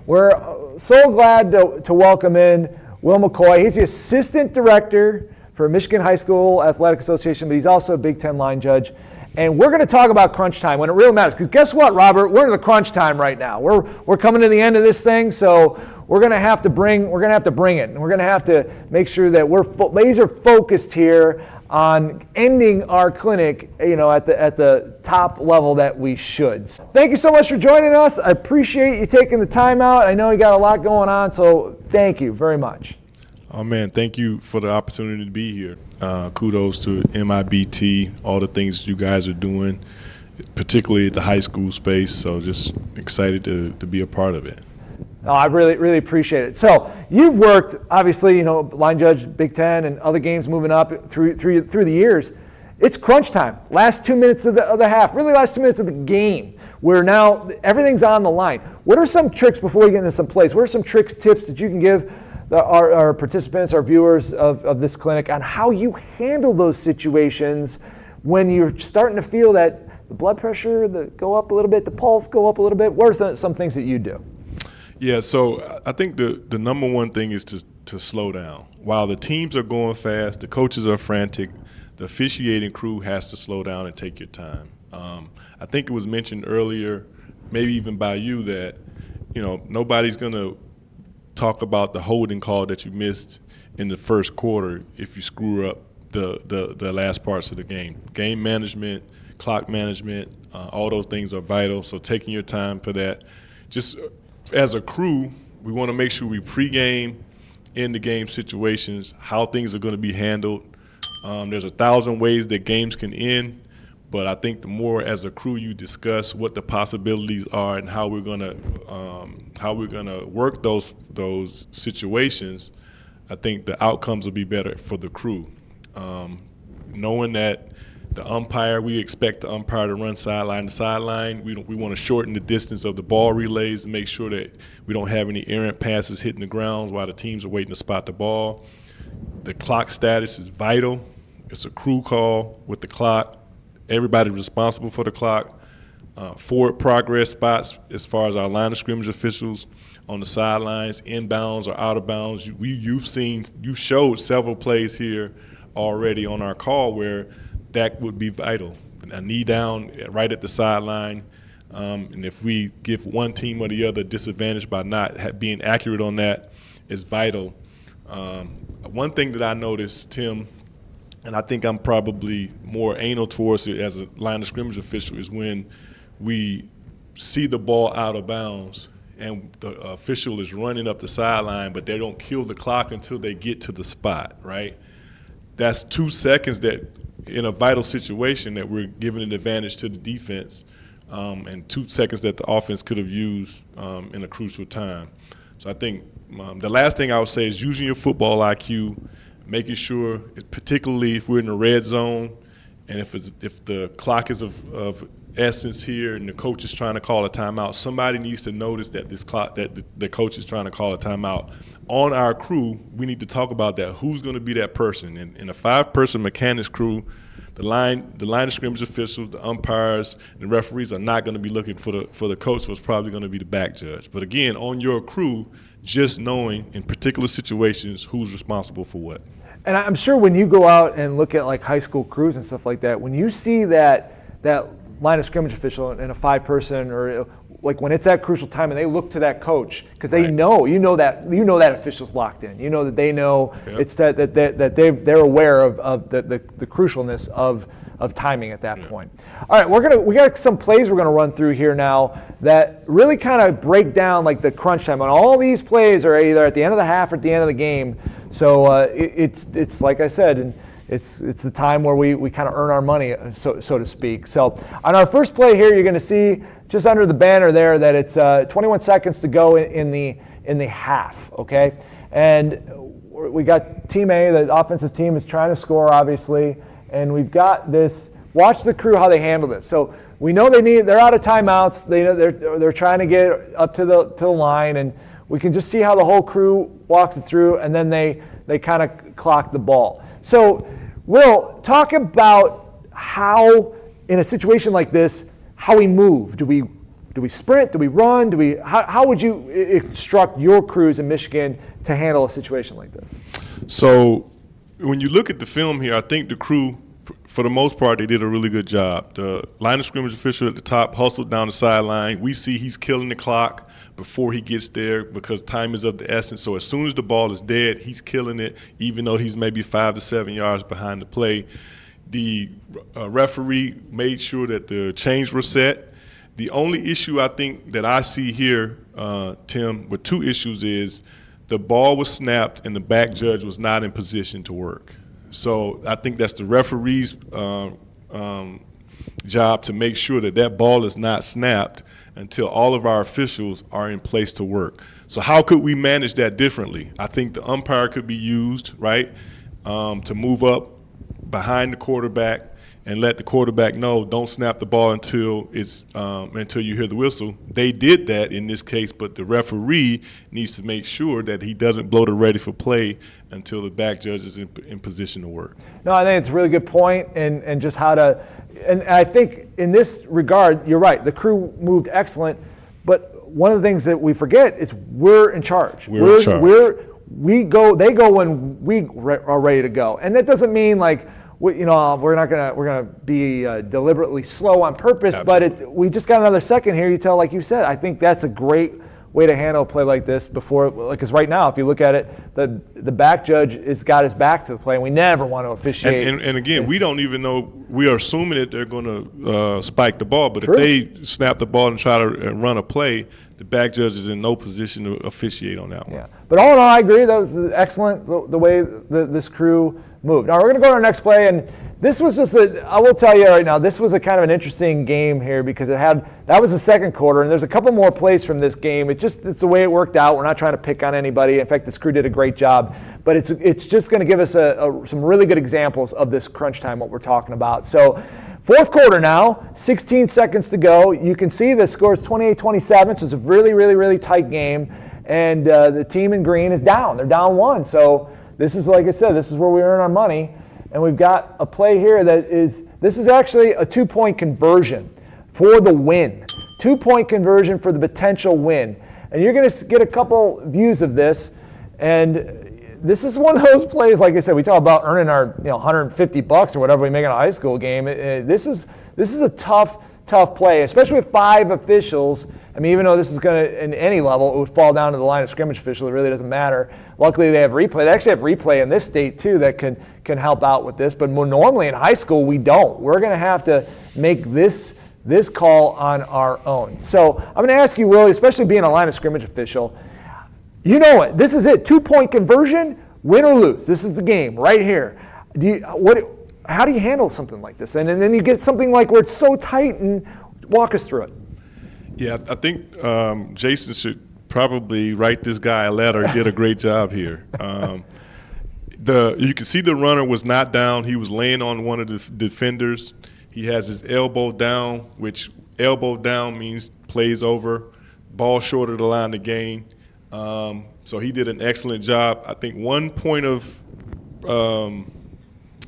We're so glad to welcome in Will McCoy. He's the Assistant Director for Michigan High School Athletic Association, but he's also a Big Ten line judge. And we're going to talk about crunch time when it really matters. Because guess what, Robert? We're in the crunch time right now. We're coming to the end of this thing, so we're going to have to bring it, and we're going to have to make sure that we're laser focused here on ending our clinic, at the top level that we should. Thank you so much for joining us. I appreciate you taking the time out. I know you got a lot going on, so thank you very much. Oh man, thank you for the opportunity to be here. Kudos to MIBT, all the things you guys are doing, particularly at the high school space. So just excited to be a part of it. Oh, I really, really appreciate it. So you've worked, obviously, line judge, Big Ten, and other games moving up through the years. It's crunch time. Last 2 minutes of the half, really last 2 minutes of the game, where now everything's on the line. What are some tricks before we get into some plays? What are some tricks, tips that you can give our participants, our viewers of this clinic on how you handle those situations when you're starting to feel that the blood pressure go up a little bit, the pulse go up a little bit? What are some things that you do? Yeah, so I think the number one thing is to slow down. While the teams are going fast, the coaches are frantic, the officiating crew has to slow down and take your time. I think it was mentioned earlier, maybe even by you, that nobody's going to talk about the holding call that you missed in the first quarter if you screw up the last parts of the game. Game management, clock management, all those things are vital, so taking your time for that. Just as a crew, we want to make sure we pregame in the game situations, how things are going to be handled. There's 1,000 ways that games can end, but I think the more as a crew you discuss what the possibilities are and how we're going to work those situations, I think the outcomes will be better for the crew. Knowing that the umpire, we expect the umpire to run sideline to sideline. We want to shorten the distance of the ball relays and make sure that we don't have any errant passes hitting the ground while the teams are waiting to spot the ball. The clock status is vital. It's a crew call with the clock. Everybody's responsible for the clock. Forward progress spots as far as our line of scrimmage officials on the sidelines, inbounds or out of bounds. You've showed several plays here already on our call where that would be vital. A knee down right at the sideline, and if we give one team or the other disadvantage by not being accurate on that, is vital. One thing that I noticed, Tim, and I think I'm probably more anal towards it as a line of scrimmage official, is when we see the ball out of bounds and the official is running up the sideline, but they don't kill the clock until they get to the spot, right? That's 2 seconds that in a vital situation that we're giving an advantage to the defense, and 2 seconds that the offense could have used in a crucial time. So I think the last thing I would say is using your football IQ, making sure, particularly if we're in the red zone and if the clock is of essence here and the coach is trying to call a timeout, somebody needs to notice that the coach is trying to call a timeout. On our crew, we need to talk about that. Who's going to be that person? In a 5-person mechanics crew, the line of scrimmage officials, the umpires, and the referees are not going to be looking for the coach, so it's probably going to be the back judge. But again, on your crew, just knowing in particular situations who's responsible for what. And I'm sure when you go out and look at like high school crews and stuff like that, when you see that line of scrimmage official in a 5-person, or like when it's that crucial time and they look to that coach because they know, that official's locked in. You know that they know it's that they're aware of the crucialness of timing at that point. All right, we got some plays we're gonna run through here now that really kind of break down like the crunch time. And all these plays are either at the end of the half or at the end of the game. So it's like I said, and it's the time where we kind of earn our money, so to speak. So on our first play here, you're going to see just under the banner there that it's 21 seconds to go in the half. Okay, and we got Team A, the offensive team, is trying to score, obviously, and we've got this. Watch the crew how they handle this. So we know they're out of timeouts. They're trying to get up to the line, and we can just see how the whole crew walks it through, and then they kind of clock the ball. So, Will, talk about how, in a situation like this, how we move. Do we Do we sprint? Do we run? How would you instruct your crews in Michigan to handle a situation like this? So when you look at the film here, I think the crew, for the most part, they did a really good job. The line of scrimmage official at the top hustled down the sideline. We see he's killing the clock before he gets there because time is of the essence. So as soon as the ball is dead, he's killing it, even though he's maybe 5 to 7 yards behind the play. The referee made sure that the chains were set. The only issue I think that I see here, Tim, with 2 issues is the ball was snapped and the back judge was not in position to work. So I think that's the referee's job to make sure that that ball is not snapped until all of our officials are in place to work. So how could we manage that differently? I think the umpire could be used, right, to move up behind the quarterback and let the quarterback know, don't snap the ball until you hear the whistle. They did that in this case, but the referee needs to make sure that he doesn't blow the ready for play until the back judge is in position to work. No, I think it's a really good point, and just how to, and I think in this regard, you're right. The crew moved excellent, but one of the things that we forget is we're in charge. We're in charge. They go when we are ready to go, and that doesn't mean like, we're gonna be deliberately slow on purpose. Absolutely. But we just got another second here. You tell, like you said, I think that's a great way to handle a play like this before, because right now, if you look at it, the back judge has got his back to the play, and we never want to officiate. And again, we don't even know. We are assuming that they're going to spike the ball, but True. If they snap the ball and try to run a play, the back judge is in no position to officiate on that one. Yeah, but all in all, I agree. That was excellent the way this crew moved. Now we're going to go to our next play, and this was just I will tell you right now, this was a kind of an interesting game here because that was the second quarter, and there's a couple more plays from this game. It's the way it worked out. We're not trying to pick on anybody. In fact, this crew did a great job, but it's just going to give us some really good examples of this crunch time, what we're talking about. So fourth quarter now, 16 seconds to go. You can see the score is 28-27, so it's a really, really, really tight game, and the team in green is down. They're down 1, so this is, like I said, this is where we earn our money. And we've got a play here this is actually a 2-point conversion for the win. 2-point conversion for the potential win. And you're going to get a couple views of this. And this is one of those plays, like I said, we talk about earning our $150 or whatever we make in a high school game. This is a tough play, especially with 5 officials. I mean, even though this is going to, in any level, it would fall down to the line of scrimmage official. It really doesn't matter. Luckily, they have replay. They actually have replay in this state, too, that can help out with this. But more normally in high school, we don't. We're going to have to make this call on our own. So I'm going to ask you, Willie, especially being a line of scrimmage official, you know it. This is it. 2-point conversion, win or lose. This is the game right here. How do you handle something like this? And then you get something like where it's so tight, and walk us through it. Yeah, I think Jason should probably write this guy a letter. He did a great job here. You can see the runner was not down. He was laying on one of the defenders. He has his elbow down, which elbow down means plays over, ball short of the line of gain. So he did an excellent job. I think one point of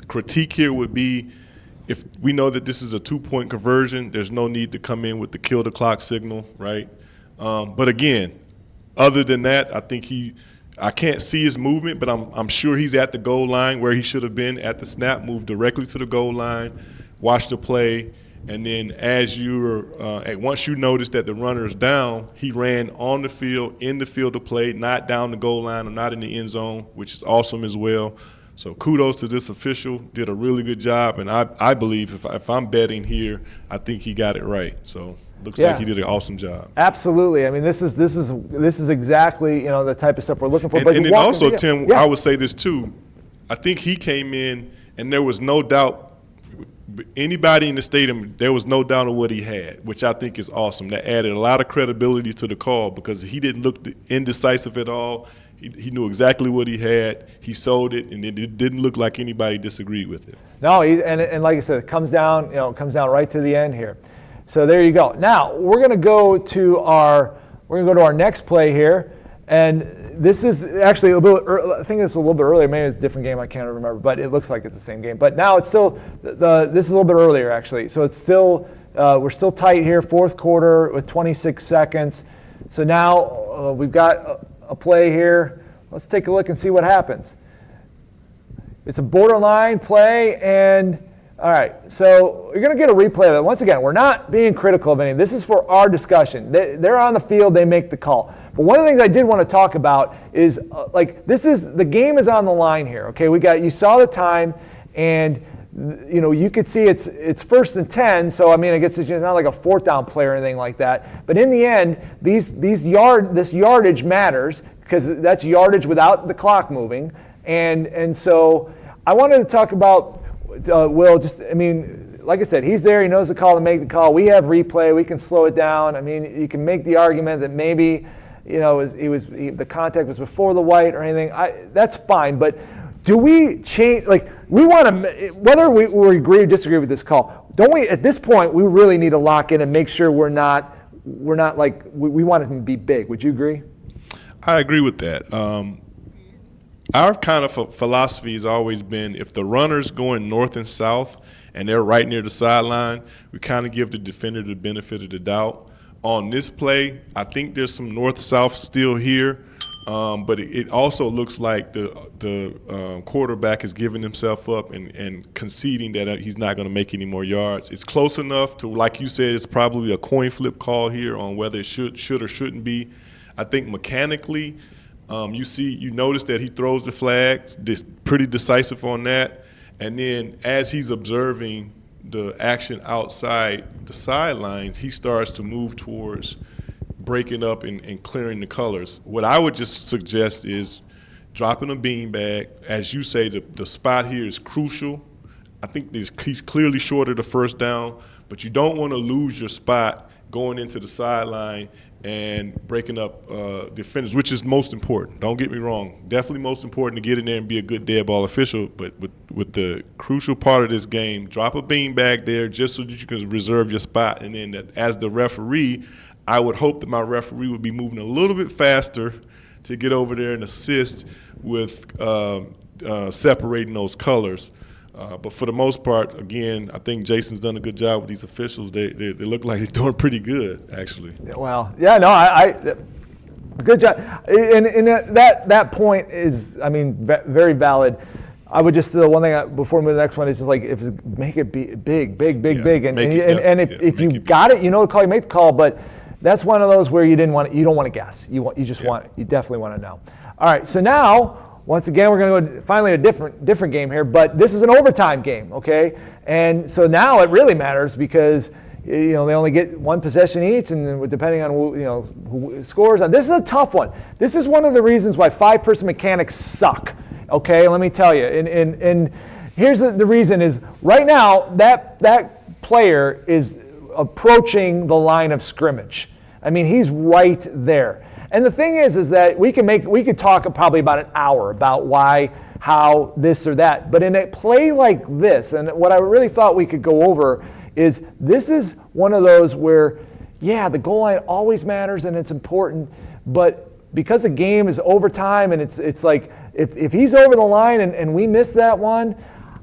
critique here would be, if we know that this is a 2-point conversion, there's no need to come in with the kill the clock signal, right? But again, other than that, I think I can't see his movement, but I'm sure he's at the goal line where he should have been at the snap, moved directly to the goal line, watched the play, and then once you notice that the runner is down, he ran on the field, in the field of play, not down the goal line or not in the end zone, which is awesome as well. So kudos to this official, did a really good job, and I believe if I'm betting here, I think he got it right. So looks like he did an awesome job. Absolutely. I mean, this is exactly the type of stuff we're looking for. And then also, Tim, I would say this too. I think he came in, and there was no doubt. Anybody in the stadium, there was no doubt on what he had, which I think is awesome. That added a lot of credibility to the call because he didn't look indecisive at all. He knew exactly what he had. He sold it, and it didn't look like anybody disagreed with it. No, and like I said, it comes down right to the end here. So there you go. Now we're going to go to our next play here, and this is actually a little bit. I think it's a little bit earlier. Maybe it's a different game. I can't remember, but it looks like it's the same game. But now it's still this is a little bit earlier actually. So it's still We're still tight here, fourth quarter with 26 seconds. So now we've got a play here. Let's take a look and see what happens. It's a borderline play, and all right, so you're going to get a replay of it. Once again, we're not being critical of anything. This is for our discussion. They're on the field, they make the call. But one of the things I did want to talk about is, the game is on the line here, okay? You saw the time, and you could see it's first and 10, so I mean, I guess it's not like a fourth down play or anything like that. But in the end, this yardage matters, because that's yardage without the clock moving. And so I wanted to talk about Will. Like I said, he's there. He knows the call to make the call. We have replay. We can slow it down. I mean, you can make the argument that maybe, the contact was before the white or anything. That's fine. But do we change? We want to, whether we agree or disagree with this call, don't we? At this point, we really need to lock in and make sure we're not like we want it to be big. Would you agree? I agree with that. Our kind of philosophy has always been, if the runner's going north and south and they're right near the sideline, we kind of give the defender the benefit of the doubt. On this play, I think there's some north-south still here, but it also looks like the quarterback is giving himself up and conceding that he's not going to make any more yards. It's close enough to, like you said, it's probably a coin flip call here on whether it should or shouldn't be. I think mechanically, you notice that he throws the flag, pretty decisive on that. And then as he's observing the action outside the sidelines, he starts to move towards breaking up and clearing the colors. What I would just suggest is dropping a beanbag. As you say, the spot here is crucial. I think he's clearly short of the first down, but you don't want to lose your spot going into the sideline and breaking up defenders, which is most important. Don't get me wrong. Definitely most important to get in there and be a good dead ball official. But with the crucial part of this game, drop a beanbag there just so that you can reserve your spot. And then as the referee, I would hope that my referee would be moving a little bit faster to get over there and assist with separating those colors. But for the most part, again, I think Jason's done a good job with these officials. They look like they're doing pretty good, actually. Well, yeah, no, I good job. And that point is, very valid. I would just, the one thing before we move to the next one is just make it be big. And if you got it, the call, you make the call. But that's one of those where you don't want to guess. You definitely want to know. All right, so now, once again, we're going to go finally a different game here, but this is an overtime game, okay? And so now it really matters because they only get one possession each, and depending on who scores. Now, this is a tough one. This is one of the reasons why five-person mechanics suck. Okay, let me tell you. And here's the reason is right now that player is approaching the line of scrimmage. He's right there. And the thing is that we could talk probably about an hour about why, how, this or that. But in a play like this, and what I really thought we could go over is this is one of those where, yeah, the goal line always matters and it's important, but because the game is overtime and it's like if he's over the line and we miss that one,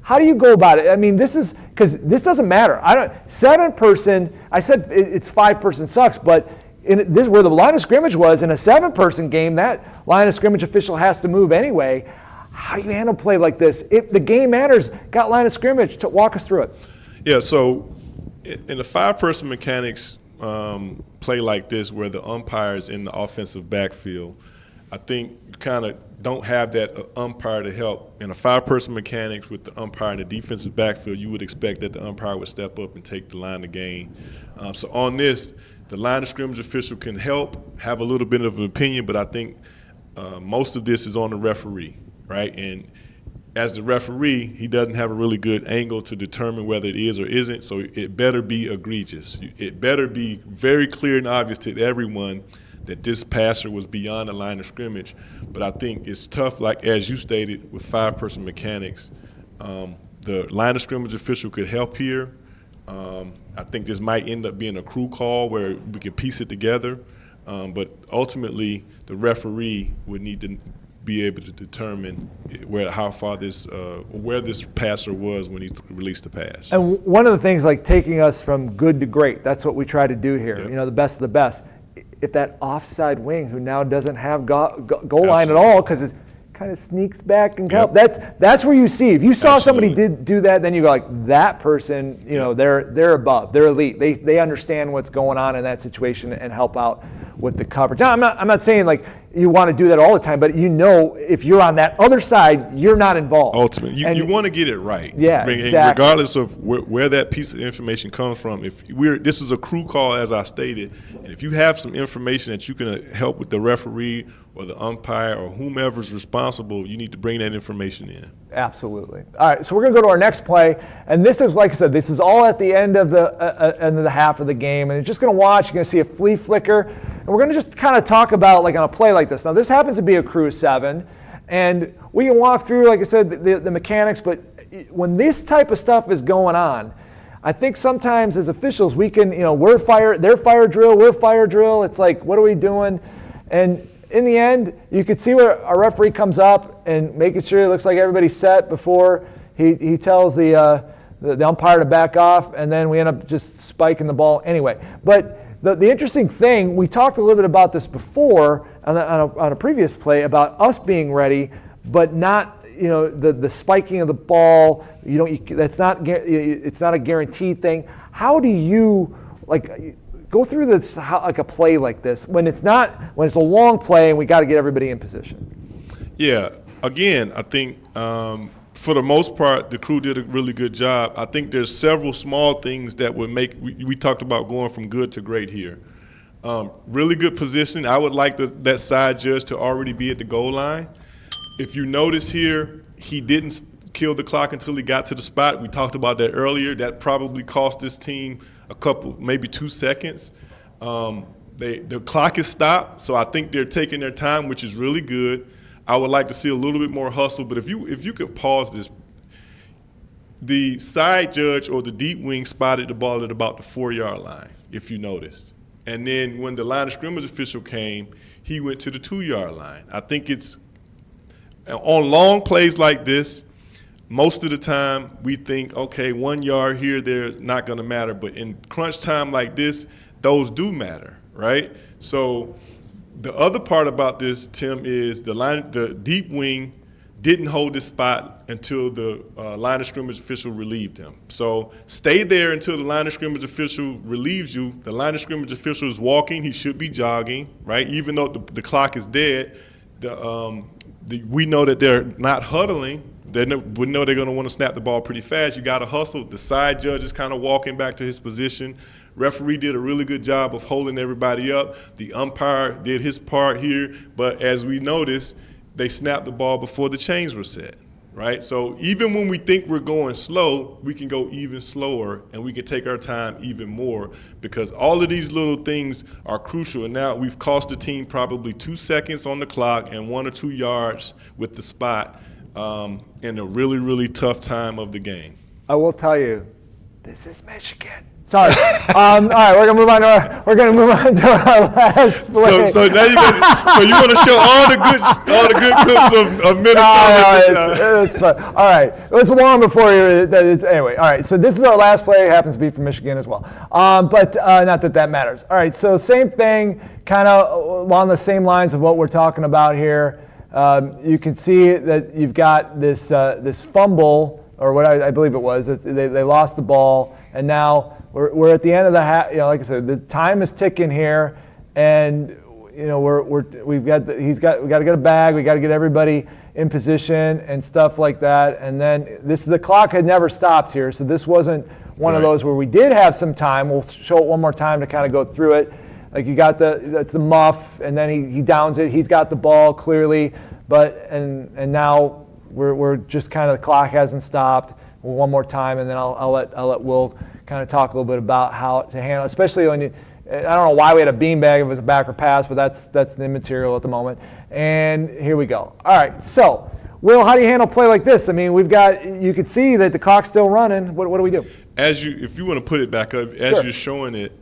how do you go about it? This is because this doesn't matter. Seven person. I said it's 5-person sucks, but in this where the line of scrimmage was in a 7-person game, that line of scrimmage official has to move anyway. How do you handle play like this? If the game matters, got line of scrimmage to walk us through it. Yeah. So in the 5-person mechanics play like this, where the umpire is in the offensive backfield, I think you kind of don't have that umpire to help. In a 5-person mechanics with the umpire in the defensive backfield, you would expect that the umpire would step up and take the line of gain. So on this, the line of scrimmage official can help, have a little bit of an opinion, but I think most of this is on the referee, right? And as the referee, he doesn't have a really good angle to determine whether it is or isn't, so it better be egregious. It better be very clear and obvious to everyone that this passer was beyond the line of scrimmage. But I think it's tough, like as you stated, with 5-person mechanics. The line of scrimmage official could help here. I think this might end up being a crew call where we can piece it together. But ultimately, the referee would need to be able to determine where this passer was when he released the pass. And one of the things, like taking us from good to great, that's what we try to do here. Yep. You know, the best of the best. If that offside wing, who now doesn't have goal line at all, because it kind of sneaks back and help. That's where you see. If you saw somebody do that, then you go like, that person, you know, they're above, they're elite. They understand what's going on in that situation and help out with the coverage. Now, I'm not saying like you want to do that all the time, but you know, if you're on that other side, you're not involved. Ultimately, you want to get it right. Yeah, exactly. Regardless of where that piece of information comes from. If this is a crew call, as I stated, and if you have some information that you can help with the referee or the umpire or whomever's responsible, you need to bring that information in. Absolutely. All right, so we're going to go to our next play, and this is, like I said, this is all at the end of the half of the game, and you're just going to watch. You're going to see a flea flicker, and we're going to just kind of talk about like on a play like this. Now, this happens to be a crew 7, and we can walk through, like I said, the mechanics, but when this type of stuff is going on, I think sometimes as officials we can, you know, they're fire drill. It's like, what are we doing? And in the end, you could see where our referee comes up and making sure it looks like everybody's set before he tells the umpire to back off, and then we end up just spiking the ball anyway. But the interesting thing, we talked a little bit about this before on a previous play about us being ready, but not, you know, the spiking of the ball. It's not a guaranteed thing. How do you go through this, like a play like this when it's a long play and we got to get everybody in position? Yeah. Again, I think for the most part, the crew did a really good job. I think there's several small things that would make. We talked about going from good to great here. Really good positioning. I would like that side judge to already be at the goal line. If you notice here, he didn't kill the clock until he got to the spot. We talked about that earlier. That probably cost this team a couple, maybe 2 seconds. The clock is stopped, so I think they're taking their time, which is really good. I would like to see a little bit more hustle, but if you could pause this, the side judge or the deep wing spotted the ball at about the 4-yard line, if you noticed. And then when the line of scrimmage official came, he went to the 2-yard line. I think it's on long plays like this, most of the time we think, okay, 1 yard here, they're not going to matter. But in crunch time like this, those do matter, right? So the other part about this, Tim, is the deep wing didn't hold his spot until the line of scrimmage official relieved him. So stay there until the line of scrimmage official relieves you. The line of scrimmage official is walking. He should be jogging, right? Even though the clock is dead, we know that they're not huddling. We know they're going to want to snap the ball pretty fast. You got to hustle. The side judge is kind of walking back to his position. Referee did a really good job of holding everybody up. The umpire did his part here. But as we noticed, they snapped the ball before the chains were set, right? So even when we think we're going slow, we can go even slower, and we can take our time even more, because all of these little things are crucial. And now we've cost the team probably 2 seconds on the clock and 1 or 2 yards with the spot in a really, really tough time of the game. I will tell you, this is Michigan. Sorry. All right, we're gonna move on to our last play. So now you want to show all the good clips of Minnesota. No, it's fun. All right, it's long before you. Anyway, all right. So this is our last play. It happens to be from Michigan as well. But not that matters. All right. So same thing, kind of along the same lines of what we're talking about here. You can see that you've got this fumble, or what I believe it was. They lost the ball, and now we're at the end of the half. You know, like I said, the time is ticking here, and you know we got to get a bag. We got to get everybody in position and stuff like that. And then the clock had never stopped here, so this wasn't one of those where we did have some time. We'll show it one more time to kind of go through it. Like you got that's the muff, and then he downs it. He's got the ball clearly, but and now we're just kind of, the clock hasn't stopped. One more time, and then I'll let Will kind of talk a little bit about how to handle, especially when you. I don't know why we had a beanbag if it was a back or pass, but that's the immaterial at the moment. And here we go. All right, so Will, how do you handle play like this? I mean, you could see that the clock's still running. What do we do? If you want to put it back up, as you're showing it.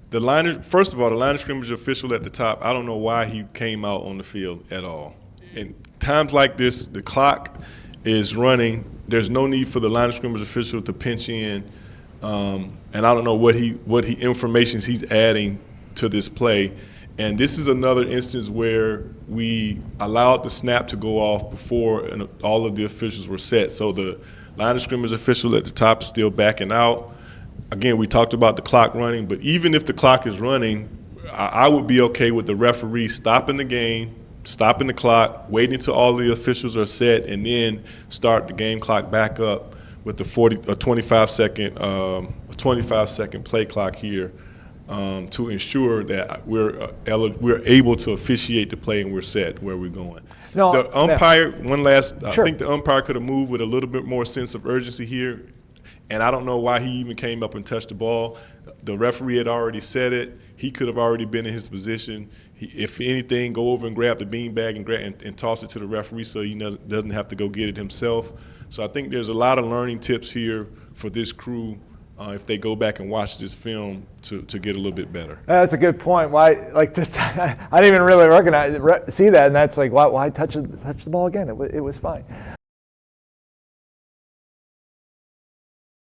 First of all, the line of scrimmage official at the top, I don't know why he came out on the field at all. in times like this, the clock is running. There's no need for the line of scrimmage official to pinch in, and I don't know what information he's adding to this play. And this is another instance where we allowed the snap to go off before all of the officials were set. So the line of scrimmage official at the top is still backing out. Again, we talked about the clock running, but even if the clock is running, I would be okay with the referee stopping the game, stopping the clock, waiting until all the officials are set, and then start the game clock back up with the 25-second play clock here. To ensure that we're able to officiate the play and we're set where we're going. No, the umpire, I Sure. think the umpire could have moved with a little bit more sense of urgency here, and I don't know why he even came up and touched the ball. The referee had already said it. He could have already been in his position. If anything, go over and grab the beanbag and toss it to the referee so he doesn't have to go get it himself. So I think there's a lot of learning tips here for this crew if they go back and watch this film to get a little bit better. That's a good point. Why, like, I didn't even really see that, and that's like, why touch the ball again? It was fine.